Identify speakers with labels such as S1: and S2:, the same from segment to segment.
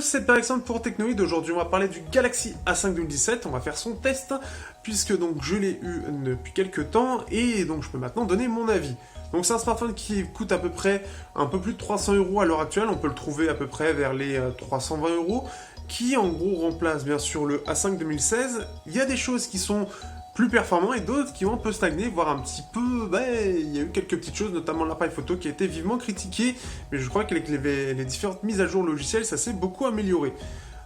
S1: c'est Alexandre pour Technoïd. Aujourd'hui, on va parler du Galaxy A5 2017. On va faire son test, puisque donc je l'ai eu depuis quelques temps, et donc je peux maintenant donner mon avis. Donc c'est un smartphone qui coûte à peu près un peu plus de 300 € à l'heure actuelle. On peut le trouver à peu près vers les 320 €, qui en gros remplace bien sûr le A5 2016. Il y a des choses qui sont plus performants et d'autres qui ont un peu stagné, voire un petit peu... il y a eu quelques petites choses, notamment l'appareil photo qui a été vivement critiqué, mais je crois qu'avec les différentes mises à jour logicielles, ça s'est beaucoup amélioré.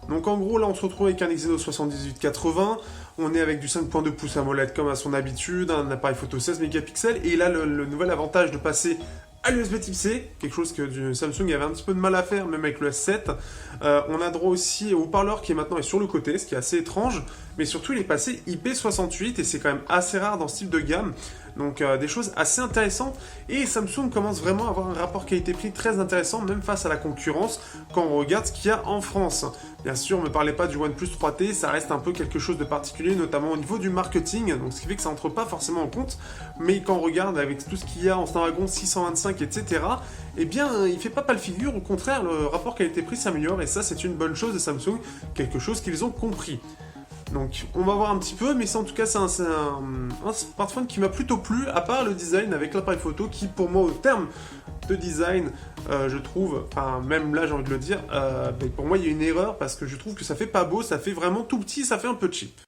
S1: Donc en gros, là on se retrouve avec un Exynos 7880, on est avec du 5.2 pouces AMOLED comme à son habitude, un appareil photo 16 mégapixels, et là le nouvel avantage de passer à l'USB type C, quelque chose que Samsung avait un petit peu de mal à faire, même avec le S7. On a droit aussi au haut-parleur qui est maintenant sur le côté, ce qui est assez étrange, mais surtout il est passé IP68 et c'est quand même assez rare dans ce type de gamme. Donc des choses assez intéressantes, et Samsung commence vraiment à avoir un rapport qualité-prix très intéressant, même face à la concurrence, quand on regarde ce qu'il y a en France. Bien sûr, ne me parlez pas du OnePlus 3T, ça reste un peu quelque chose de particulier, notamment au niveau du marketing, donc ce qui fait que ça entre pas forcément en compte, mais quand on regarde avec tout ce qu'il y a en Snapdragon 625, etc., eh bien, il fait pas le figure, au contraire, le rapport qualité-prix s'améliore, et ça c'est une bonne chose de Samsung, quelque chose qu'ils ont compris. Donc on va voir un petit peu, mais c'est en tout cas c'est un smartphone qui m'a plutôt plu, à part le design avec l'appareil photo qui pour moi au terme de design, je trouve, enfin même là j'ai envie de le dire, pour moi il y a une erreur parce que je trouve que ça fait pas beau, ça fait vraiment tout petit, ça fait un peu cheap.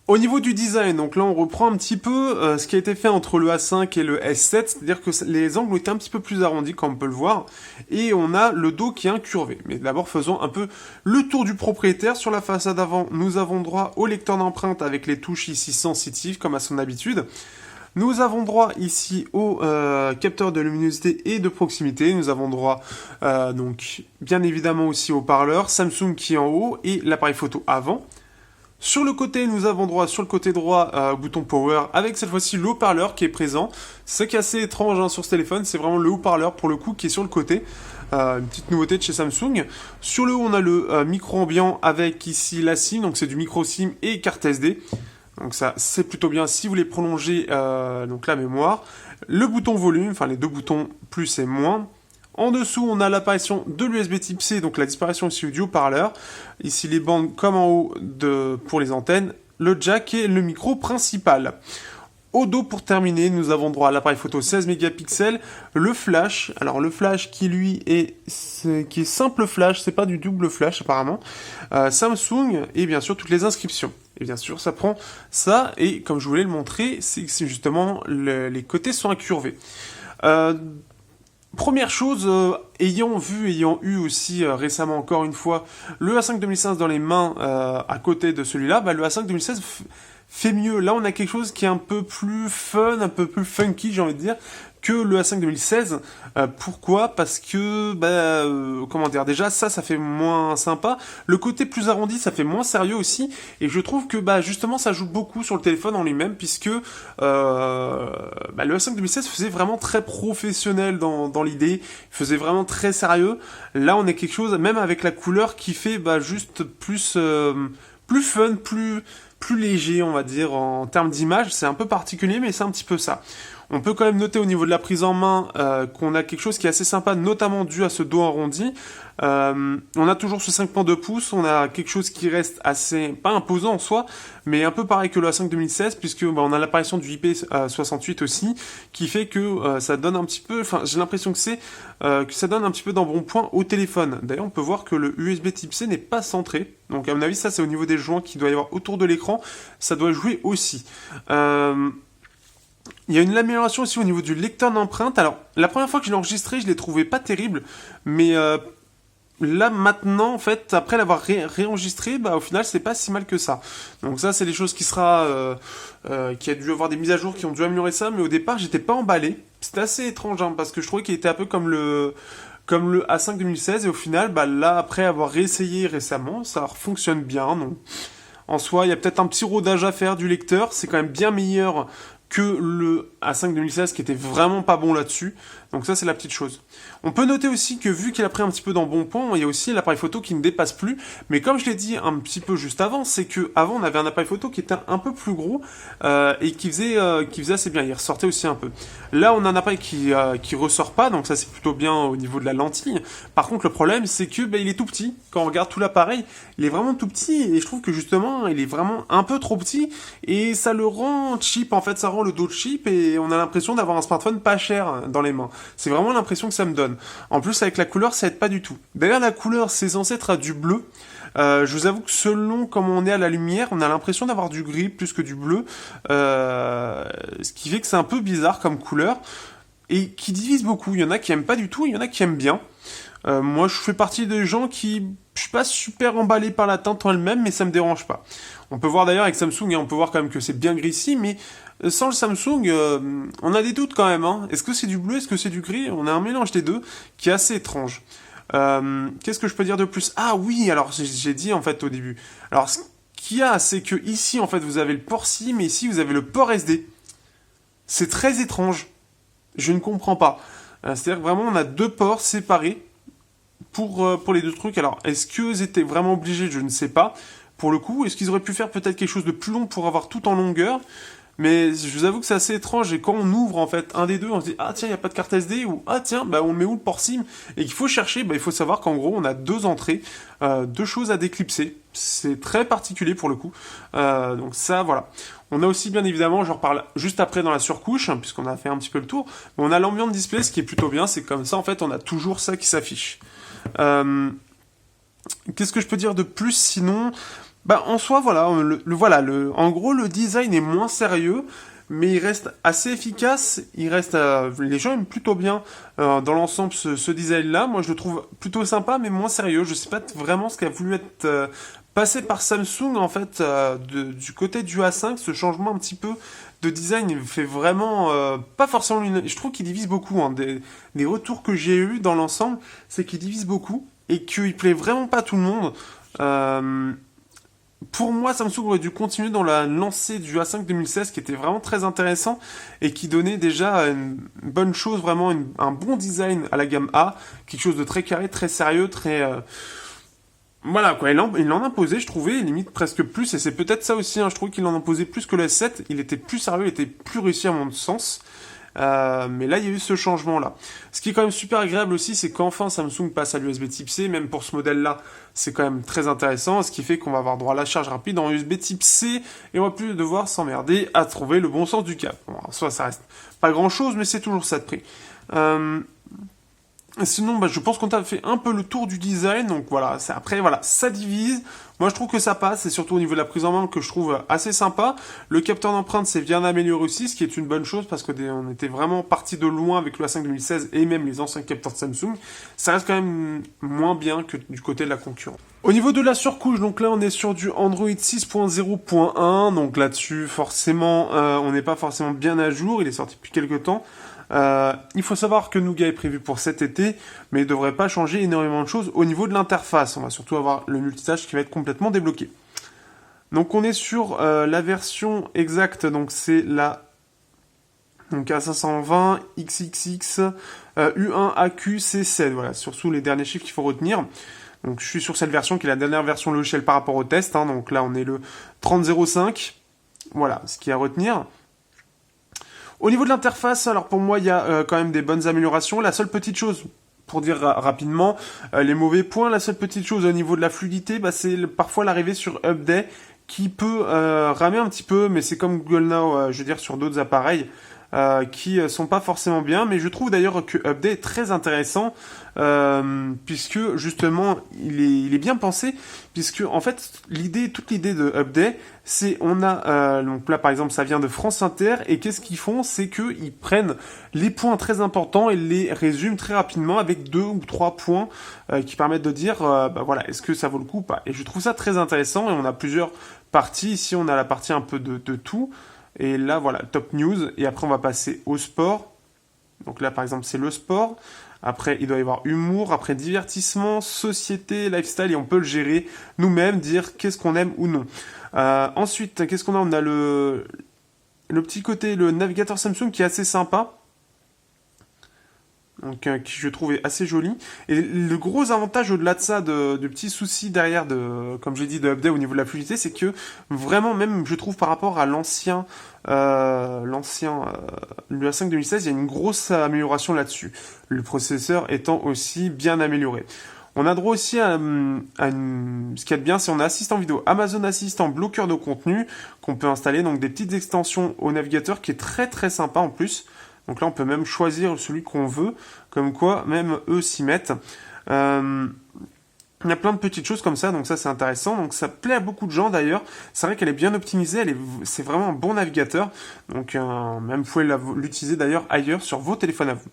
S1: Au niveau du design, donc là on reprend un petit peu ce qui a été fait entre le A5 et le S7, c'est-à-dire que les angles ont été un petit peu plus arrondis comme on peut le voir, et on a le dos qui est incurvé. Mais d'abord faisons un peu le tour du propriétaire. Sur la façade avant, nous avons droit au lecteur d'empreintes avec les touches ici sensitives comme à son habitude. Nous avons droit ici au capteur de luminosité et de proximité. Nous avons droit donc bien évidemment aussi au parleur, Samsung qui est en haut et l'appareil photo avant. Sur le côté, nous avons droit, sur le côté droit, au bouton Power, avec cette fois-ci le haut-parleur qui est présent. C'est ça qui est assez étrange sur ce téléphone, c'est vraiment le haut-parleur pour le coup qui est sur le côté. Une petite nouveauté de chez Samsung. Sur le haut, on a le micro ambiant avec ici la SIM, donc c'est du micro SIM et carte SD. Donc ça, c'est plutôt bien si vous voulez prolonger donc la mémoire. Le bouton volume, enfin les deux boutons plus et moins. En dessous, on a l'apparition de l'USB type C, donc la disparition ici du haut-parleur. Ici, les bandes comme en haut pour les antennes, le jack et le micro principal. Au dos, pour terminer, nous avons droit à l'appareil photo 16 mégapixels, le flash. Alors le flash qui lui est simple flash, c'est pas du double flash apparemment. Samsung et bien sûr toutes les inscriptions. Et bien sûr, ça prend ça et comme je voulais le montrer, c'est justement les côtés sont incurvés. Première chose, ayant eu aussi récemment encore une fois le A5 2016 dans les mains à côté de celui-là, le A5 2016 fait mieux. Là, on a quelque chose qui est un peu plus fun, un peu plus funky, j'ai envie de dire, que le A5 2016. Pourquoi ? Parce que, comment dire, déjà, ça fait moins sympa. Le côté plus arrondi, ça fait moins sérieux aussi. Et je trouve que, justement, ça joue beaucoup sur le téléphone en lui-même, puisque le A5 2016 faisait vraiment très professionnel dans l'idée, faisait vraiment très sérieux. Là, on est quelque chose, même avec la couleur, qui fait juste plus fun, plus léger, on va dire, en termes d'image. C'est un peu particulier, mais c'est un petit peu ça. On peut quand même noter au niveau de la prise en main qu'on a quelque chose qui est assez sympa, notamment dû à ce dos arrondi. On a toujours ce 5.2 pouces, on a quelque chose qui reste assez, pas imposant en soi, mais un peu pareil que le A5 2016, puisque on a l'apparition du IP68 aussi, qui fait que ça donne un petit peu, enfin j'ai l'impression que ça donne un petit peu d'embonpoint au téléphone. D'ailleurs on peut voir que le USB type C n'est pas centré, donc à mon avis ça c'est au niveau des joints qu'il doit y avoir autour de l'écran, ça doit jouer aussi. Il y a une amélioration aussi au niveau du lecteur d'empreintes. Alors, la première fois que je l'ai enregistré, je l'ai trouvé pas terrible, mais là maintenant, en fait, après l'avoir réenregistré, au final, c'est pas si mal que ça. Donc ça, c'est des choses qui qui a dû avoir des mises à jour qui ont dû améliorer ça, mais au départ, j'étais pas emballé. C'était assez étrange, hein, parce que je trouvais qu'il était un peu comme le A5 2016, et au final, là, après avoir réessayé récemment, ça fonctionne bien. Donc, en soi, il y a peut-être un petit rodage à faire du lecteur, c'est quand même bien meilleur que le A5 2016 qui était vraiment pas bon là-dessus. Donc ça, c'est la petite chose. On peut noter aussi que vu qu'il a pris un petit peu d'embonpoint, il y a aussi l'appareil photo qui ne dépasse plus. Mais comme je l'ai dit un petit peu juste avant, c'est que avant on avait un appareil photo qui était un peu plus gros et qui faisait assez bien. Il ressortait aussi un peu. Là, on a un appareil qui ressort pas, donc ça c'est plutôt bien au niveau de la lentille. Par contre, le problème c'est que il est tout petit. Quand on regarde tout l'appareil, il est vraiment tout petit et je trouve que justement il est vraiment un peu trop petit et ça le rend cheap. En fait, ça rend le dos cheap et on a l'impression d'avoir un smartphone pas cher dans les mains. C'est vraiment l'impression que ça me donne. En plus, avec la couleur, ça aide pas du tout. D'ailleurs, la couleur, c'est censé être du bleu. Je vous avoue que selon comment on est à la lumière, on a l'impression d'avoir du gris plus que du bleu. Ce qui fait que c'est un peu bizarre comme couleur. Et qui divise beaucoup. Il y en a qui aiment pas du tout, il y en a qui aiment bien. Moi, je fais partie des gens qui... Je suis pas super emballé par la teinte en elle-même, mais ça me dérange pas. On peut voir d'ailleurs avec Samsung, on peut voir quand même que c'est bien gris-ci, mais sans le Samsung, on a des doutes quand même. Hein. Est-ce que c'est du bleu, est-ce que c'est du gris? On a un mélange des deux qui est assez étrange. Qu'est-ce que je peux dire de plus? Ah oui, alors j'ai dit en fait au début. Alors ce qu'il y a, c'est que ici en fait vous avez le port SIM, mais ici vous avez le port SD. C'est très étrange. Je ne comprends pas. C'est-à-dire que vraiment on a deux ports séparés pour les deux trucs. Alors, est-ce qu'ils étaient vraiment obligés? Je ne sais pas. Pour le coup, est-ce qu'ils auraient pu faire peut-être quelque chose de plus long pour avoir tout en longueur? Mais je vous avoue que c'est assez étrange. Et quand on ouvre en fait un des deux, on se dit ah tiens, il n'y a pas de carte SD, ou ah tiens, on met où le port SIM? Et qu'il faut chercher, il faut savoir qu'en gros on a deux entrées, deux choses à déclipser. C'est très particulier pour le coup. Donc ça, voilà. On a aussi bien évidemment, j'en reparle juste après dans la surcouche, puisqu'on a fait un petit peu le tour, mais on a l'ambient display, ce qui est plutôt bien, c'est comme ça en fait on a toujours ça qui s'affiche. Qu'est-ce que je peux dire de plus sinon? En soi, voilà, en gros, le design est moins sérieux, mais il reste assez efficace. Les gens aiment plutôt bien dans l'ensemble ce design-là. Moi, je le trouve plutôt sympa, mais moins sérieux. Je sais pas vraiment ce qui a voulu être passé par Samsung en fait du côté du A5. Ce changement un petit peu de design, il fait vraiment pas forcément. Je trouve qu'il divise beaucoup. Hein, des retours que j'ai eu dans l'ensemble, c'est qu'il divise beaucoup et qu'il plaît vraiment pas à tout le monde. Pour moi, Samsung aurait dû continuer dans la lancée du A5 2016 qui était vraiment très intéressant et qui donnait déjà une bonne chose, vraiment un bon design à la gamme A, quelque chose de très carré, très sérieux, très... Voilà quoi, il en imposait, je trouvais, limite presque plus, et c'est peut-être ça aussi, hein, je trouve qu'il en imposait plus que le S7, il était plus sérieux, il était plus réussi à mon sens. Mais là, il y a eu ce changement-là. Ce qui est quand même super agréable aussi, c'est qu'enfin Samsung passe à l'USB Type C, même pour ce modèle-là, c'est quand même très intéressant, ce qui fait qu'on va avoir droit à la charge rapide en USB Type C, et on va plus devoir s'emmerder à trouver le bon sens du câble. Bon, soit ça reste pas grand-chose, mais c'est toujours ça de prix. Sinon, je pense qu'on a fait un peu le tour du design, donc voilà, après, ça divise. Moi, je trouve que ça passe, c'est surtout au niveau de la prise en main que je trouve assez sympa. Le capteur d'empreinte s'est bien amélioré aussi, ce qui est une bonne chose, parce qu'on était vraiment parti de loin avec le A5 2016 et même les anciens capteurs de Samsung. Ça reste quand même moins bien que du côté de la concurrence. Au niveau de la surcouche, donc là, on est sur du Android 6.0.1, donc là-dessus, forcément, on n'est pas forcément bien à jour, il est sorti depuis quelques temps. Il faut savoir que Nougat est prévu pour cet été, mais il ne devrait pas changer énormément de choses au niveau de l'interface. On va surtout avoir le multitâche qui va être complètement débloqué. Donc on est sur la version exacte, donc c'est la A520 XXX U1 AQ C7. Voilà, surtout les derniers chiffres qu'il faut retenir. Donc je suis sur cette version qui est la dernière version logicielle par rapport au test. Donc là on est le 30.05. Voilà, ce qu'il y a à retenir. Au niveau de l'interface, alors pour moi, il y a quand même des bonnes améliorations. La seule petite chose, pour dire rapidement, les mauvais points, la seule petite chose au niveau de la fluidité, bah, c'est parfois l'arrivée sur Update qui peut ramer un petit peu, mais c'est comme Google Now, je veux dire, sur d'autres appareils. Qui sont pas forcément bien, mais je trouve d'ailleurs que Update est très intéressant puisque justement il est bien pensé, puisque en fait toute l'idée de Update, c'est on a donc là par exemple ça vient de France Inter et qu'est-ce qu'ils font, c'est que ils prennent les points très importants et les résument très rapidement avec 2 ou 3 points qui permettent de dire bah voilà, est-ce que ça vaut le coup ou pas. Et je trouve ça très intéressant et on a plusieurs parties. Ici on a la partie un peu de tout. Et là, voilà, top news. Et après, on va passer au sport. Donc là, par exemple, c'est le sport. Après, il doit y avoir humour. Après, divertissement, société, lifestyle. Et on peut le gérer nous-mêmes, dire qu'est-ce qu'on aime ou non. Ensuite, qu'est-ce qu'on a? On a le petit côté, le navigateur Samsung qui est assez sympa. Donc, qui je trouve est assez joli. Et le gros avantage au-delà de ça, du petit souci derrière comme je l'ai dit, de update au niveau de la fluidité, c'est que vraiment, même je trouve par rapport à l'ancien l'UA5 2016, il y a une grosse amélioration là-dessus. Le processeur étant aussi bien amélioré. On a droit aussi ce qu'il y a de bien, c'est on a assistant vidéo, Amazon Assistant, bloqueur de contenu, qu'on peut installer, donc des petites extensions au navigateur qui est très très sympa en plus. Donc là, on peut même choisir celui qu'on veut, comme quoi même eux s'y mettent. Il y a plein de petites choses comme ça, donc ça c'est intéressant. Donc ça plaît à beaucoup de gens d'ailleurs. C'est vrai qu'elle est bien optimisée, c'est vraiment un bon navigateur. Donc même vous pouvez l'utiliser d'ailleurs ailleurs sur vos téléphones à vous.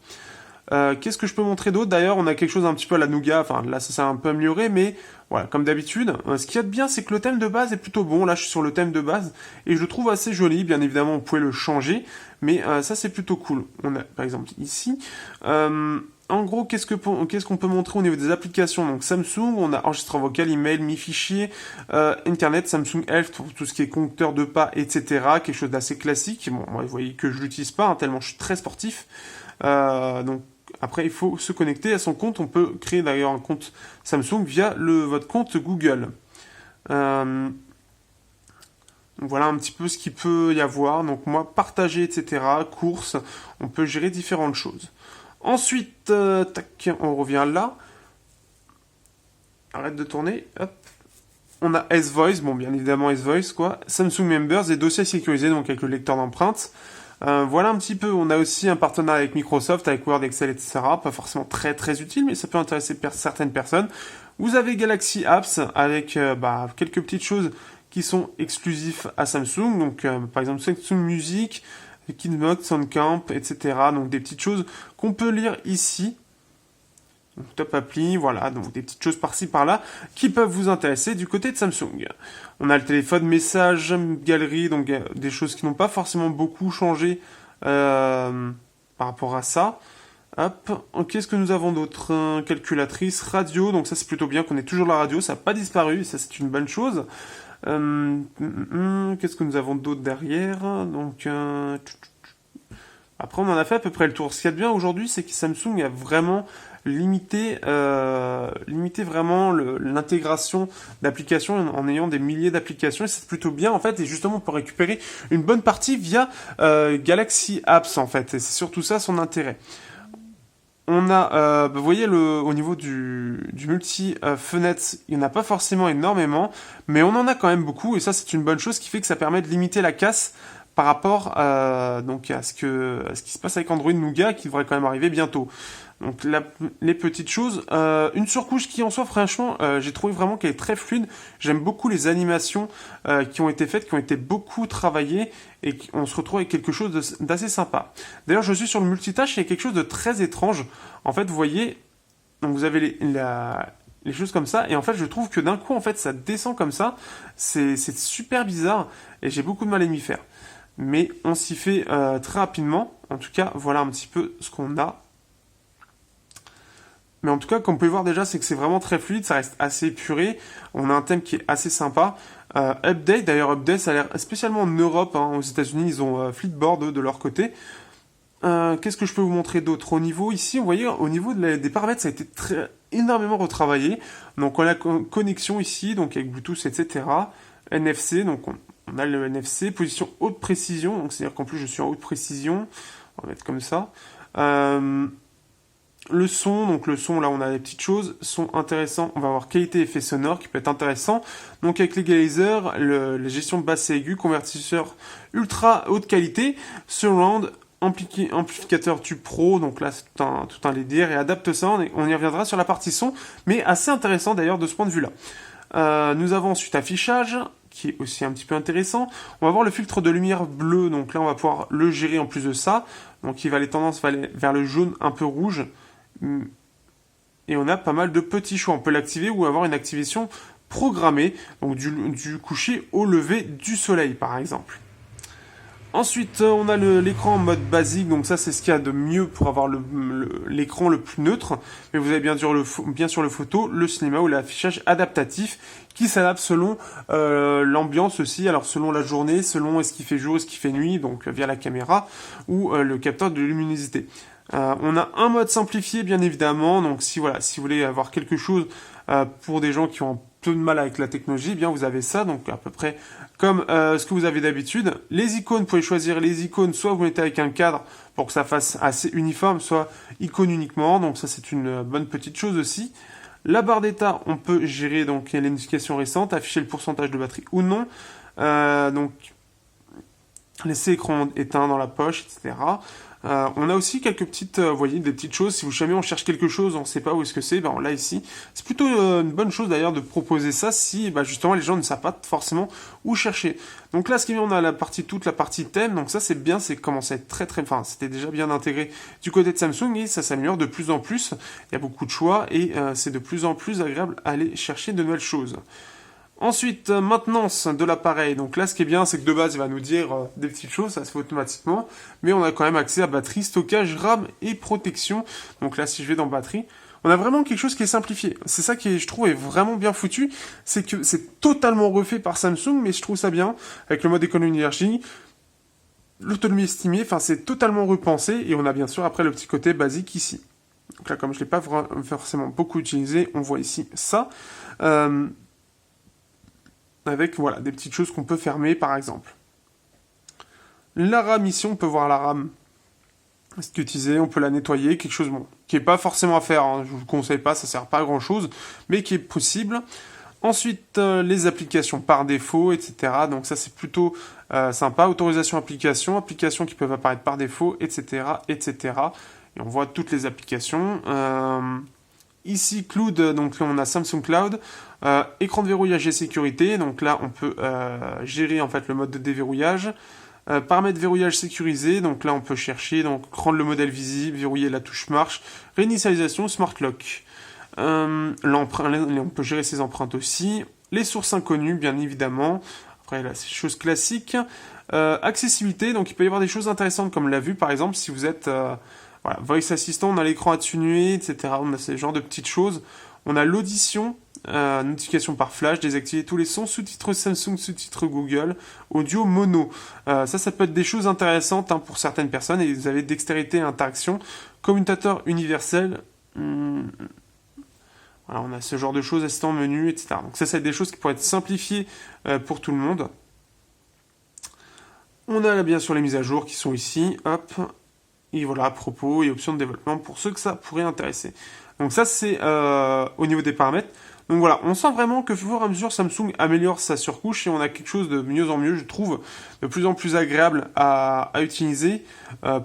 S1: Qu'est-ce que je peux montrer d'autre? D'ailleurs, on a quelque chose un petit peu à la Nougat. Enfin, là, ça s'est un peu amélioré, mais voilà, comme d'habitude. Ce qu'il y a de bien, c'est que le thème de base est plutôt bon. Là, je suis sur le thème de base et je le trouve assez joli. Bien évidemment, vous pouvez le changer, mais ça, c'est plutôt cool. On a, par exemple, ici. En gros, qu'est-ce qu'on peut montrer au niveau des applications? Donc Samsung, on a enregistrement vocal, email, Mi Fichier, Internet, Samsung Health pour tout ce qui est compteur de pas, etc. Quelque chose d'assez classique. Bon, moi, vous voyez que je l'utilise pas, hein, tellement je suis très sportif. Donc après, il faut se connecter à son compte. On peut créer d'ailleurs un compte Samsung via votre compte Google. Voilà un petit peu ce qu'il peut y avoir. Donc moi, partager, etc. Courses, on peut gérer différentes choses. Ensuite, tac, on revient là. Arrête de tourner. Hop. On a S-Voice, bon bien évidemment S-Voice quoi. Samsung Members et dossiers sécurisés, donc avec le lecteur d'empreintes. Voilà un petit peu, on a aussi un partenariat avec Microsoft, avec Word, Excel, etc. Pas forcément très très utile, mais ça peut intéresser certaines personnes. Vous avez Galaxy Apps avec quelques petites choses qui sont exclusives à Samsung. Donc par exemple Samsung Music, KidMod, Soundcamp, etc. Donc des petites choses qu'on peut lire ici. Donc, top appli, voilà, donc des petites choses par-ci par-là qui peuvent vous intéresser du côté de Samsung. On a le téléphone, message, galerie, donc des choses qui n'ont pas forcément beaucoup changé par rapport à ça. Hop, qu'est-ce que nous avons d'autre? Calculatrice, radio, donc ça c'est plutôt bien qu'on ait toujours la radio, ça n'a pas disparu, et ça c'est une bonne chose. Qu'est-ce que nous avons d'autre derrière? Donc, après on en a fait à peu près le tour. Ce qu'il y a de bien aujourd'hui, c'est que Samsung a vraiment limiter vraiment l'intégration d'applications en ayant des milliers d'applications, et c'est plutôt bien en fait, et justement on peut récupérer une bonne partie via Galaxy Apps en fait, et c'est surtout ça son intérêt. On a, vous voyez, au niveau du multi-fenêtre, il n'y en a pas forcément énormément, mais on en a quand même beaucoup, et ça c'est une bonne chose qui fait que ça permet de limiter la casse par rapport donc à ce qui se passe avec Android Nougat, qui devrait quand même arriver bientôt. Donc les petites choses, une surcouche qui en soi franchement j'ai trouvé vraiment qu'elle est très fluide. J'aime beaucoup les animations qui ont été faites, qui ont été beaucoup travaillées, et on se retrouve avec quelque chose d'assez sympa. D'ailleurs je suis sur le multitâche, et il y a quelque chose de très étrange. En fait vous voyez, donc vous avez les choses comme ça, et en fait je trouve que d'un coup en fait ça descend comme ça, c'est super bizarre, et j'ai beaucoup de mal à m'y faire. Mais on s'y fait très rapidement. En tout cas voilà un petit peu ce qu'on a. Mais en tout cas, comme vous pouvez voir déjà, c'est que c'est vraiment très fluide, ça reste assez épuré. On a un thème qui est assez sympa. Update, d'ailleurs Update, ça a l'air spécialement en Europe, hein, aux États-Unis, ils ont Flipboard de leur côté. Qu'est-ce que je peux vous montrer d'autre? Au niveau ici, vous voyez, au niveau des paramètres, ça a été énormément retravaillé. Donc on a la connexion ici, donc avec Bluetooth, etc. NFC, donc On a le NFC, position haute précision, donc c'est-à-dire qu'en plus je suis en haute précision, on va mettre comme ça. Le son, donc le son, là on a des petites choses, son intéressant, on va avoir qualité effet sonore qui peut être intéressant. Donc avec l'égaliseur, la gestion de basse et aiguë, convertisseur ultra haute qualité, surround, amplificateur tube pro, donc là c'est tout un délire, et adapte ça, on y reviendra sur la partie son, mais assez intéressant d'ailleurs de ce point de vue-là. Nous avons ensuite affichage, qui est aussi un petit peu intéressant. On va voir le filtre de lumière bleue, donc là on va pouvoir le gérer en plus de ça, donc il va aller tendance vers le jaune un peu rouge, et on a pas mal de petits choix. On peut l'activer ou avoir une activation programmée, donc du coucher au lever du soleil par exemple. Ensuite, on a l'écran en mode basique, donc ça c'est ce qu'il y a de mieux pour avoir l'écran le plus neutre. Mais vous avez bien sûr le photo, le cinéma ou l'affichage adaptatif qui s'adapte selon l'ambiance aussi, alors selon la journée, selon est-ce qu'il fait jour, est-ce qu'il fait nuit, donc via la caméra ou le capteur de luminosité. On a un mode simplifié bien évidemment, donc si vous voulez avoir quelque chose pour des gens qui ont un peu de mal avec la technologie, eh bien vous avez ça, donc à peu près comme ce que vous avez d'habitude. Les icônes, vous pouvez choisir les icônes, soit vous mettez avec un cadre pour que ça fasse assez uniforme, soit icône uniquement, donc ça c'est une bonne petite chose aussi. La barre d'état, on peut gérer donc les notifications récentes, afficher le pourcentage de batterie ou non, donc laisser l'écran éteint dans la poche, etc. On a aussi quelques petites, voyez, des petites choses. Si jamais on cherche quelque chose, on ne sait pas où est-ce que c'est, ben on l'a ici. C'est plutôt une bonne chose d'ailleurs de proposer ça si justement les gens ne savent pas forcément où chercher. Donc là, ce qui est bien, on a toute la partie thème. Donc ça, c'est bien, c'est commencé à être enfin, c'était déjà bien intégré du côté de Samsung et ça s'améliore de plus en plus. Il y a beaucoup de choix et c'est de plus en plus agréable à aller chercher de nouvelles choses. Ensuite, maintenance de l'appareil. Donc là, ce qui est bien, c'est que de base, il va nous dire des petites choses, ça se fait automatiquement. Mais on a quand même accès à batterie, stockage, RAM et protection. Donc là, si je vais dans batterie, on a vraiment quelque chose qui est simplifié. C'est ça qui, je trouve, est vraiment bien foutu. C'est que c'est totalement refait par Samsung, mais je trouve ça bien. Avec le mode économie d'énergie, l'autonomie estimée, enfin, c'est totalement repensé. Et on a bien sûr, après, le petit côté basique ici. Donc là, comme je ne l'ai pas forcément beaucoup utilisé, on voit ici ça. Avec voilà, des petites choses qu'on peut fermer par exemple. La RAM ici, on peut voir la RAM. C'est utilisé, on peut la nettoyer, quelque chose qui n'est pas forcément à faire, hein, je ne vous conseille pas, ça ne sert pas à grand chose, mais qui est possible. Ensuite, les applications par défaut, etc. Donc ça c'est plutôt sympa. Autorisation applications qui peuvent apparaître par défaut, etc. etc. Et on voit toutes les applications. Ici, Cloud, donc là on a Samsung Cloud, écran de verrouillage et sécurité, donc là on peut gérer en fait le mode de déverrouillage, paramètres verrouillage sécurisé, donc là on peut chercher, donc rendre le modèle visible, verrouiller la touche marche, réinitialisation, smart lock. On peut gérer ses empreintes aussi, les sources inconnues bien évidemment, après là c'est choses classiques, accessibilité, donc il peut y avoir des choses intéressantes comme la vue par exemple si vous êtes... Voilà, Voice Assistant, on a l'écran atténué, etc. On a ce genre de petites choses. On a l'audition, notification par flash, désactiver tous les sons, sous-titres Samsung, sous-titres Google, audio mono. Ça peut être des choses intéressantes hein, pour certaines personnes. Et vous avez dextérité et interaction, commutateur universel. Voilà, on a ce genre de choses, assistant menu, etc. Donc ça, c'est des choses qui pourraient être simplifiées pour tout le monde. On a là, bien sûr les mises à jour qui sont ici. Hop. Et voilà, propos et options de développement pour ceux que ça pourrait intéresser. Donc ça, c'est au niveau des paramètres. Donc voilà, on sent vraiment que au fur et à mesure, Samsung améliore sa surcouche et on a quelque chose de mieux en mieux, je trouve, de plus en plus agréable à utiliser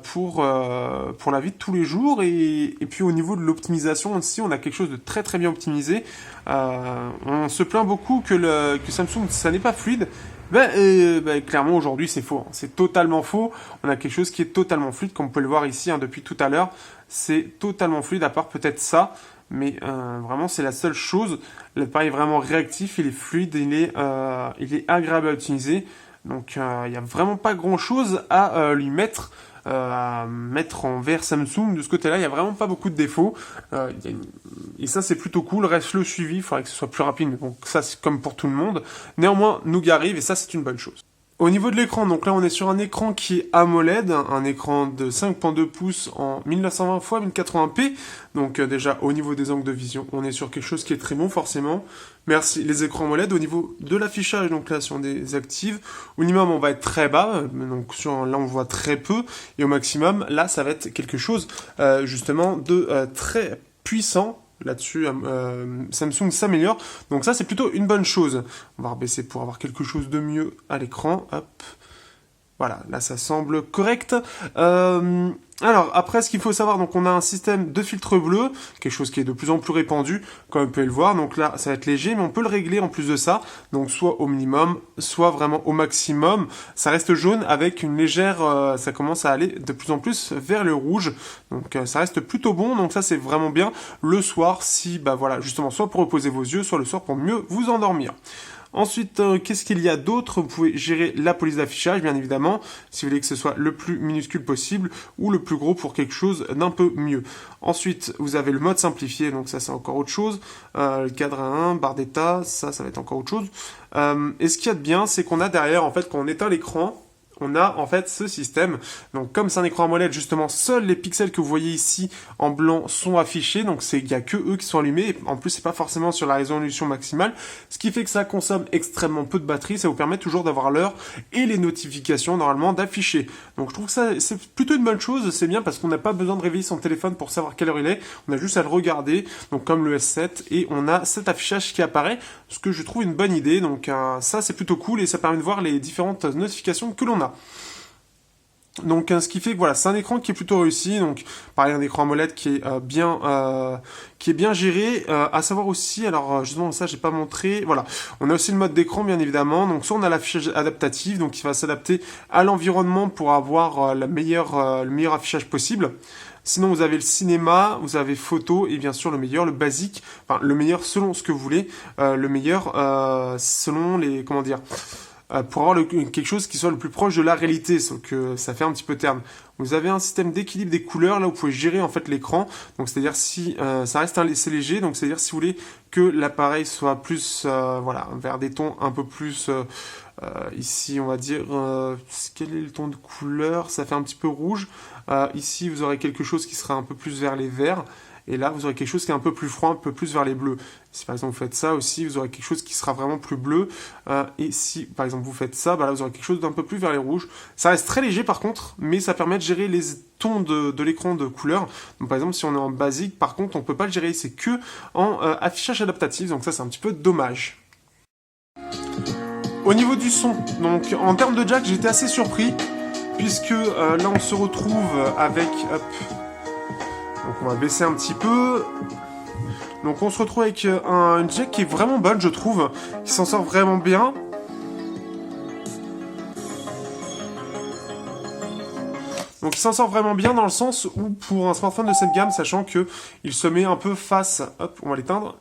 S1: pour la vie de tous les jours. Et puis au niveau de l'optimisation aussi, on a quelque chose de très très bien optimisé. On se plaint beaucoup que Samsung, ça n'est pas fluide. Clairement aujourd'hui c'est faux, hein. C'est totalement faux. On a quelque chose qui est totalement fluide, comme on peut le voir ici hein, depuis tout à l'heure. C'est totalement fluide, à part peut-être ça, mais vraiment c'est la seule chose. L'appareil est vraiment réactif, il est fluide, il est agréable à utiliser. Donc il n'y a vraiment pas grand chose à lui mettre. Envers Samsung de ce côté-là, il n'y a vraiment pas beaucoup de défauts. Et ça, c'est plutôt cool. Reste le suivi, il faudrait que ce soit plus rapide, mais bon, ça, c'est comme pour tout le monde. Néanmoins, Nougat arrive, et ça, c'est une bonne chose. Au niveau de l'écran, donc là on est sur un écran qui est AMOLED, un écran de 5.2 pouces en 1920 x 1080p. Donc déjà au niveau des angles de vision, on est sur quelque chose qui est très bon forcément. Merci les écrans AMOLED. Au niveau de l'affichage, donc là si on désactive, au minimum on va être très bas, donc là on voit très peu, et au maximum là ça va être quelque chose justement de très puissant. Là-dessus, Samsung s'améliore. Donc ça, c'est plutôt une bonne chose. On va rebaisser pour avoir quelque chose de mieux à l'écran. Hop. Voilà, là, ça semble correct. Alors, après, ce qu'il faut savoir, donc on a un système de filtre bleu, quelque chose qui est de plus en plus répandu, comme vous pouvez le voir. Donc là, ça va être léger, mais on peut le régler en plus de ça. Donc soit au minimum, soit vraiment au maximum. Ça reste jaune avec une légère... ça commence à aller de plus en plus vers le rouge. Donc ça reste plutôt bon. Donc ça, c'est vraiment bien le soir, si, bah voilà, justement, soit pour reposer vos yeux, soit le soir pour mieux vous endormir. Ensuite, qu'est-ce qu'il y a d'autre? Vous pouvez gérer la police d'affichage, bien évidemment, si vous voulez que ce soit le plus minuscule possible, ou le plus gros pour quelque chose d'un peu mieux. Ensuite, vous avez le mode simplifié, donc ça c'est encore autre chose. Le cadre à 1, barre d'état, ça va être encore autre chose. Et ce qu'il y a de bien, c'est qu'on a derrière, en fait, quand on éteint l'écran, on a en fait ce système. Donc comme c'est un écran AMOLED, justement, seuls les pixels que vous voyez ici en blanc sont affichés. Donc il n'y a que eux qui sont allumés. En plus, c'est pas forcément sur la résolution maximale. Ce qui fait que ça consomme extrêmement peu de batterie. Ça vous permet toujours d'avoir l'heure et les notifications normalement d'afficher. Donc je trouve que ça c'est plutôt une bonne chose. C'est bien parce qu'on n'a pas besoin de réveiller son téléphone pour savoir quelle heure il est. On a juste à le regarder. Donc comme le S7. Et on a cet affichage qui apparaît. Ce que je trouve une bonne idée. Donc ça c'est plutôt cool. Et ça permet de voir les différentes notifications que l'on a. Donc ce qui fait que voilà, c'est un écran qui est plutôt réussi, donc pareil un écran AMOLED qui est bien géré, à savoir aussi, alors justement ça j'ai pas montré, voilà, on a aussi le mode d'écran bien évidemment, donc soit on a l'affichage adaptatif, donc qui va s'adapter à l'environnement pour avoir le meilleur affichage possible. Sinon, vous avez le cinéma, vous avez photo et bien sûr le meilleur, le basique, enfin le meilleur selon ce que vous voulez, le meilleur selon les, comment dire, pour avoir quelque chose qui soit le plus proche de la réalité, sauf que ça fait un petit peu terne. Vous avez un système d'équilibre des couleurs, là vous pouvez gérer en fait l'écran, donc c'est-à-dire si ça reste assez léger, donc c'est-à-dire si vous voulez que l'appareil soit plus, voilà, vers des tons un peu plus, ici on va dire, quel est le ton de couleur, ça fait un petit peu rouge, ici vous aurez quelque chose qui sera un peu plus vers les verts, et là, vous aurez quelque chose qui est un peu plus froid, un peu plus vers les bleus. Si par exemple vous faites ça aussi, vous aurez quelque chose qui sera vraiment plus bleu. Et si par exemple vous faites ça, bah là vous aurez quelque chose d'un peu plus vers les rouges. Ça reste très léger par contre, mais ça permet de gérer les tons de l'écran de couleur. Donc par exemple si on est en basique, par contre on ne peut pas le gérer, c'est que en affichage adaptatif. Donc ça c'est un petit peu dommage. Au niveau du son, donc en termes de jack, j'étais assez surpris. Puisque là on se retrouve avec... Hop, donc on va baisser un petit peu. Donc on se retrouve avec une jack qui est vraiment bonne, je trouve, qui s'en sort vraiment bien. Donc il s'en sort vraiment bien dans le sens où pour un smartphone de cette gamme, sachant que il se met un peu face, hop, on va l'éteindre.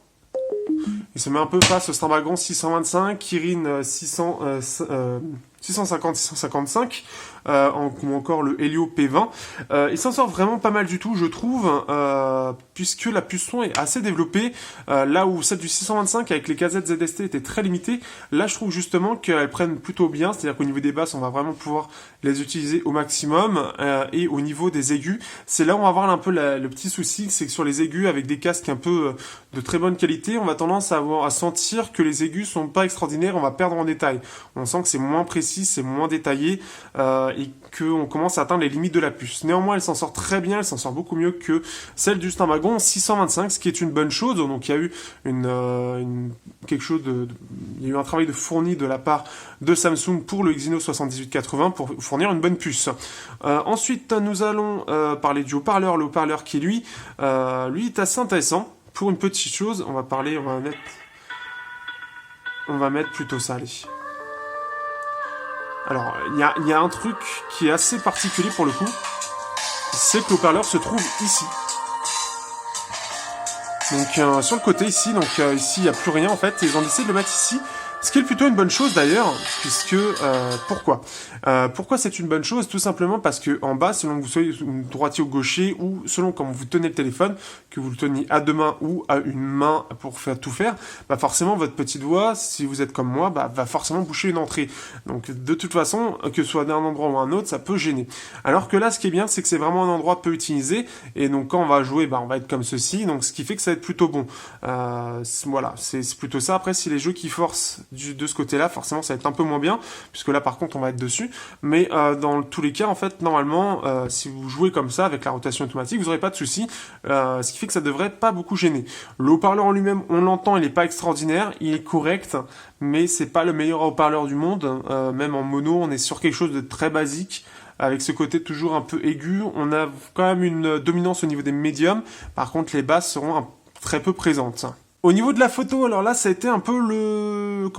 S1: Il se met un peu face au Snapdragon 625, Kirin 650-655, ou encore le Helio P20. Il s'en sort vraiment pas mal du tout, je trouve, puisque la puce son est assez développée. Là où celle du 625 avec les casettes ZST était très limitée, là je trouve justement qu'elles prennent plutôt bien, c'est-à-dire qu'au niveau des basses, on va vraiment pouvoir les utiliser au maximum, et au niveau des aigus, c'est là où on va avoir un peu le petit souci, c'est que sur les aigus, avec des casques un peu de très bonne qualité, on va tendance à sentir que les aigus sont pas extraordinaires, on va perdre en détail. On sent que c'est moins précis, c'est moins détaillé, et qu'on commence à atteindre les limites de la puce. Néanmoins, elle s'en sort très bien, elle s'en sort beaucoup mieux que celle du Snapdragon 625, ce qui est une bonne chose. Donc il y a eu quelque chose il y a eu un travail de fourni de la part de Samsung pour le Exynos 7880 pour fournir une bonne puce. Ensuite, nous allons parler du haut-parleur, le haut-parleur qui lui est assez intéressant. Pour une petite chose, on va mettre plutôt ça, allez. Alors, il y a un truc qui est assez particulier pour le coup, c'est que le haut-parleur se trouve ici. Donc sur le côté ici, ici il n'y a plus rien en fait, et ils ont décidé de le mettre ici, Ce qui est plutôt une bonne chose d'ailleurs, puisque pourquoi pourquoi c'est une bonne chose? Tout simplement parce que en bas, selon que vous soyez droitier ou gaucher, ou selon comment vous tenez le téléphone, que vous le teniez à deux mains ou à une main pour faire tout faire, bah forcément votre petit doigt, si vous êtes comme moi, bah, va forcément boucher une entrée. Donc de toute façon, que ce soit d'un endroit ou un autre, ça peut gêner. Alors que là, ce qui est bien, c'est que c'est vraiment un endroit peu utilisé, et donc quand on va jouer, bah, on va être comme ceci, donc ce qui fait que ça va être plutôt bon. Voilà, c'est plutôt ça. Après, si les jeux qui forcent de ce côté-là, forcément, ça va être un peu moins bien, puisque là, par contre, on va être dessus. Mais dans tous les cas, en fait, normalement, si vous jouez comme ça, avec la rotation automatique, vous n'aurez pas de soucis, ce qui fait que ça devrait pas beaucoup gêner. Le haut-parleur en lui-même, on l'entend, il n'est pas extraordinaire, il est correct, mais c'est pas le meilleur haut-parleur du monde. Même en mono, on est sur quelque chose de très basique, avec ce côté toujours un peu aigu. On a quand même une dominance au niveau des médiums, par contre, les basses seront très peu présentes. Au niveau de la photo, alors là, ça a été un peu le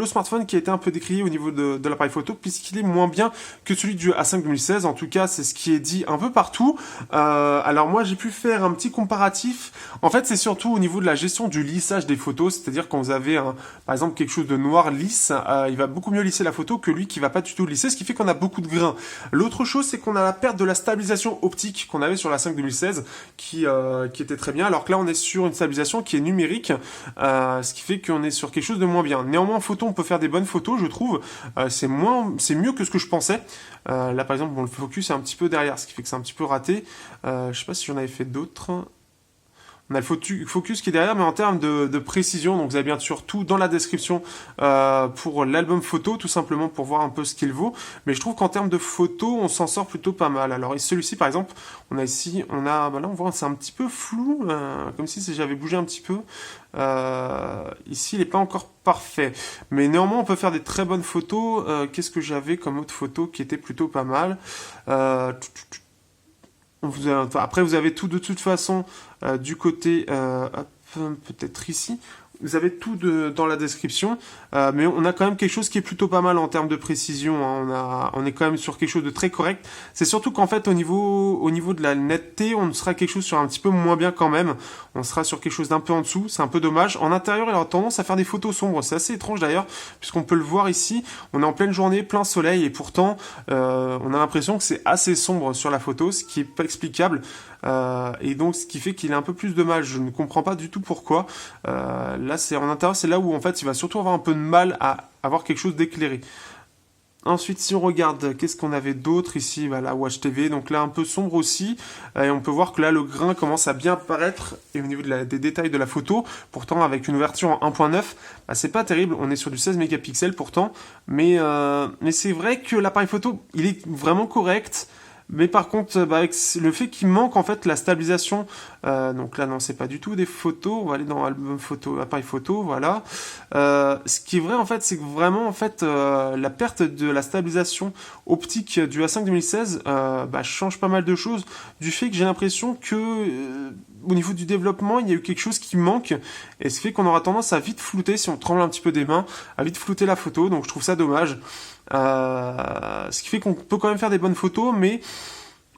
S1: smartphone qui a été un peu décrié au niveau de l'appareil photo, puisqu'il est moins bien que celui du A5 2016. En tout cas, c'est ce qui est dit un peu partout. Alors moi, j'ai pu faire un petit comparatif. En fait, c'est surtout au niveau de la gestion du lissage des photos, c'est-à-dire quand vous avez, par exemple, quelque chose de noir lisse, il va beaucoup mieux lisser la photo que lui qui va pas du tout lisser, ce qui fait qu'on a beaucoup de grains. L'autre chose, c'est qu'on a la perte de la stabilisation optique qu'on avait sur la 5 2016, qui était très bien, alors que là, on est sur une stabilisation qui est numérique. Ce qui fait qu'on est sur quelque chose de moins bien. Néanmoins, en photo, on peut faire des bonnes photos, je trouve. C'est mieux que ce que je pensais. Là, par exemple, bon, le focus est un petit peu derrière, ce qui fait que c'est un petit peu raté. Je sais pas si j'en avais fait d'autres. On a le focus qui est derrière, mais en termes de précision, donc vous avez bien sûr tout dans la description pour l'album photo, tout simplement pour voir un peu ce qu'il vaut. Mais je trouve qu'en termes de photo, on s'en sort plutôt pas mal. Alors celui-ci, par exemple, bah là on voit, c'est un petit peu flou, comme si j'avais bougé un petit peu. Ici, il n'est pas encore parfait. Mais néanmoins, on peut faire des très bonnes photos. Qu'est-ce que j'avais comme autre photo qui était plutôt pas mal Après, vous avez tout de toute façon du côté, peut-être ici, vous avez tout dans la description, mais on a quand même quelque chose qui est plutôt pas mal en termes de précision, hein. On est quand même sur quelque chose de très correct. C'est surtout qu'en fait, au niveau de la netteté, on sera quelque chose sur un petit peu moins bien quand même. On sera sur quelque chose d'un peu en dessous, c'est un peu dommage. En intérieur, il aura tendance à faire des photos sombres. C'est assez étrange d'ailleurs, puisqu'on peut le voir ici. On est en pleine journée, plein soleil, et pourtant, on a l'impression que c'est assez sombre sur la photo, ce qui est pas explicable. Et donc, ce qui fait qu'il est un peu plus dommage. Je ne comprends pas du tout pourquoi. Là, c'est en intérieur, c'est là où en fait, il va surtout avoir un peu de mal à avoir quelque chose d'éclairé. Ensuite, si on regarde, qu'est-ce qu'on avait d'autre ici? Voilà, Watch TV, donc là un peu sombre aussi, et on peut voir que là le grain commence à bien apparaître, et au niveau des détails de la photo, pourtant avec une ouverture en 1.9, bah, c'est pas terrible, on est sur du 16 mégapixels pourtant, mais c'est vrai que l'appareil photo, il est vraiment correct. Mais par contre, bah, avec le fait qu'il manque en fait la stabilisation, donc là non, c'est pas du tout des photos. On va aller dans album photo, appareil photo, voilà. Ce qui est vrai en fait, c'est que vraiment en fait la perte de la stabilisation optique du A5 2016 bah, change pas mal de choses. Du fait que j'ai l'impression que au niveau du développement, il y a eu quelque chose qui manque, et ce fait qu'on aura tendance à vite flouter, si on tremble un petit peu des mains, à vite flouter la photo. Donc je trouve ça dommage. Ce qui fait qu'on peut quand même faire des bonnes photos, mais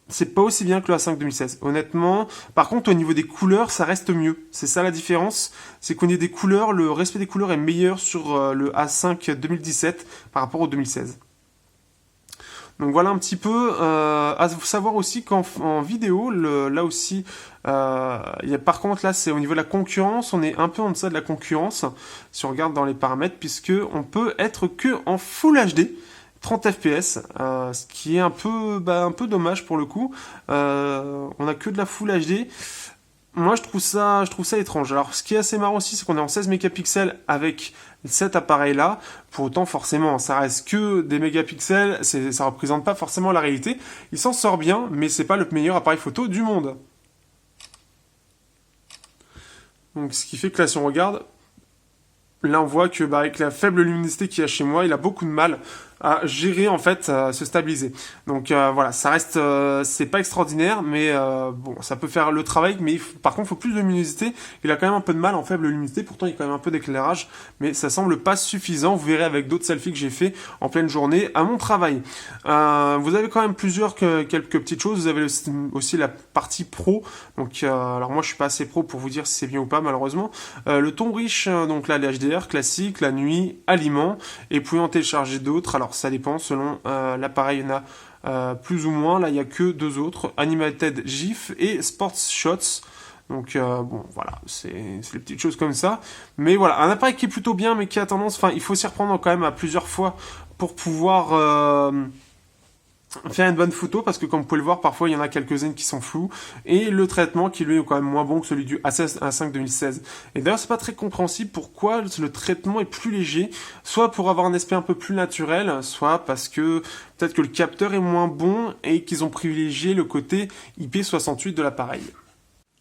S1: c'est pas aussi bien que le A5 2016, honnêtement. Par contre, au niveau des couleurs, ça reste mieux. C'est ça la différence, c'est qu'au niveau des couleurs, le respect des couleurs est meilleur sur le A5 2017 par rapport au 2016. Donc voilà un petit peu. À savoir aussi qu'en vidéo, là aussi, par contre là c'est au niveau de la concurrence, on est un peu en deçà de la concurrence si on regarde dans les paramètres, puisque on peut être que en Full HD. 30 fps, ce qui est un peu dommage pour le coup. On a que de la Full HD. Moi, je trouve ça étrange. Alors, ce qui est assez marrant aussi, c'est qu'on est en 16 mégapixels avec cet appareil-là. Pour autant, forcément, ça reste que des mégapixels. Ça représente pas forcément la réalité. Il s'en sort bien, mais c'est pas le meilleur appareil photo du monde. Donc, ce qui fait que là, si on regarde, là, on voit que avec la faible luminosité qu'il y a chez moi, il a beaucoup de mal à gérer en fait, à se stabiliser. Donc voilà, ça reste, c'est pas extraordinaire, mais bon, ça peut faire le travail, mais par contre, il faut plus de luminosité. Il a quand même un peu de mal en faible luminosité, pourtant il y a quand même un peu d'éclairage, mais ça semble pas suffisant. Vous verrez avec d'autres selfies que j'ai fait en pleine journée à mon travail. Vous avez quand même quelques petites choses. Vous avez aussi la partie pro. Donc alors moi je suis pas assez pro pour vous dire si c'est bien ou pas malheureusement. Le ton riche, donc là les HDR classique, la nuit, aliments, et puis en télécharger d'autres. Alors ça dépend selon l'appareil, il y en a plus ou moins. Là il y a que deux autres, Animated GIF et Sports Shots. Donc bon voilà, c'est les petites choses comme ça. Mais voilà, un appareil qui est plutôt bien, mais qui a tendance, enfin il faut s'y reprendre quand même à plusieurs fois pour pouvoir faire une bonne photo, parce que comme vous pouvez le voir, parfois il y en a quelques-unes qui sont floues, et le traitement qui lui est quand même moins bon que celui du A5 2016. Et d'ailleurs c'est pas très compréhensible pourquoi le traitement est plus léger, soit pour avoir un aspect un peu plus naturel, soit parce que peut-être que le capteur est moins bon et qu'ils ont privilégié le côté IP68 de l'appareil.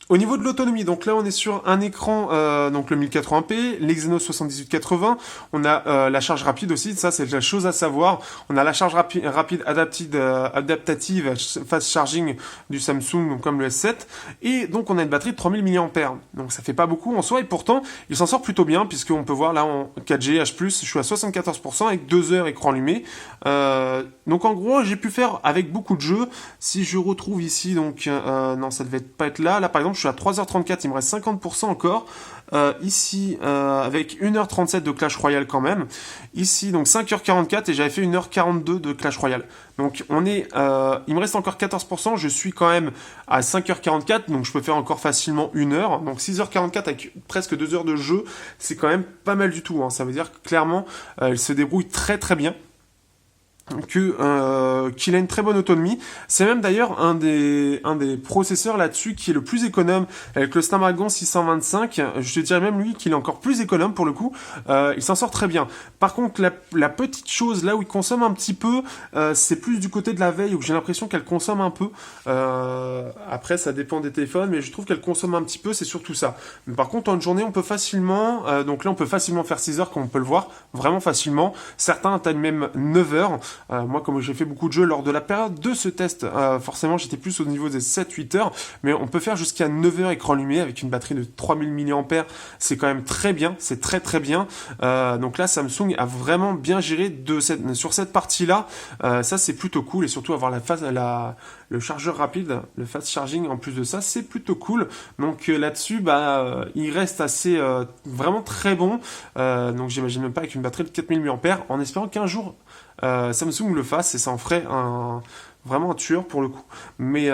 S1: Au niveau de l'autonomie, donc là on est sur un écran, donc le 1080p, l'Exynos 7880, on a la charge rapide aussi, ça c'est la chose à savoir, on a la charge rapide adaptative fast charging du Samsung, donc comme le S7, et donc on a une batterie de 3000 mAh, donc ça fait pas beaucoup en soi, et pourtant il s'en sort plutôt bien, puisqu'on peut voir là en 4G H+, je suis à 74% avec 2 heures écran allumé, donc en gros j'ai pu faire avec beaucoup de jeux. Si je retrouve ici, donc non ça devait pas être là par exemple je suis à 3h34, il me reste 50% encore. Ici, avec 1h37 de Clash Royale quand même. Ici, donc 5h44 et j'avais fait 1h42 de Clash Royale. Donc on est, il me reste encore 14%, je suis quand même à 5h44, donc je peux faire encore facilement 1 heure. Donc 6h44 avec presque 2 heures de jeu, c'est quand même pas mal du tout. Hein. Ça veut dire que clairement, il se débrouille très très bien. Qu'il a une très bonne autonomie. C'est même d'ailleurs un des processeurs là-dessus qui est le plus économe, avec le Snapdragon 625. Je te dirais même lui qu'il est encore plus économe pour le coup. Il s'en sort très bien. Par contre, la petite chose là où il consomme un petit peu, c'est plus du côté de la veille où j'ai l'impression qu'elle consomme un peu. Après, ça dépend des téléphones, mais je trouve qu'elle consomme un petit peu, c'est surtout ça. Mais par contre, en une journée, on peut facilement, donc là, on peut facilement faire 6 heures, comme on peut le voir, vraiment facilement. Certains atteignent même 9 heures. Moi, comme j'ai fait beaucoup de jeux lors de la période de ce test, forcément, j'étais plus au niveau des 7-8 heures, mais on peut faire jusqu'à 9 heures écran allumé avec une batterie de 3000 mAh. C'est quand même très bien, c'est très très bien. Donc là, Samsung a vraiment bien géré sur cette partie-là. Ça, c'est plutôt cool, et surtout avoir le chargeur rapide, le fast charging en plus de ça, c'est plutôt cool. Donc là-dessus, il reste assez vraiment très bon. Donc j'imagine même pas avec une batterie de 4000 mAh, en espérant qu'un jour Samsung le fasse, et ça en ferait vraiment un tueur pour le coup. Mais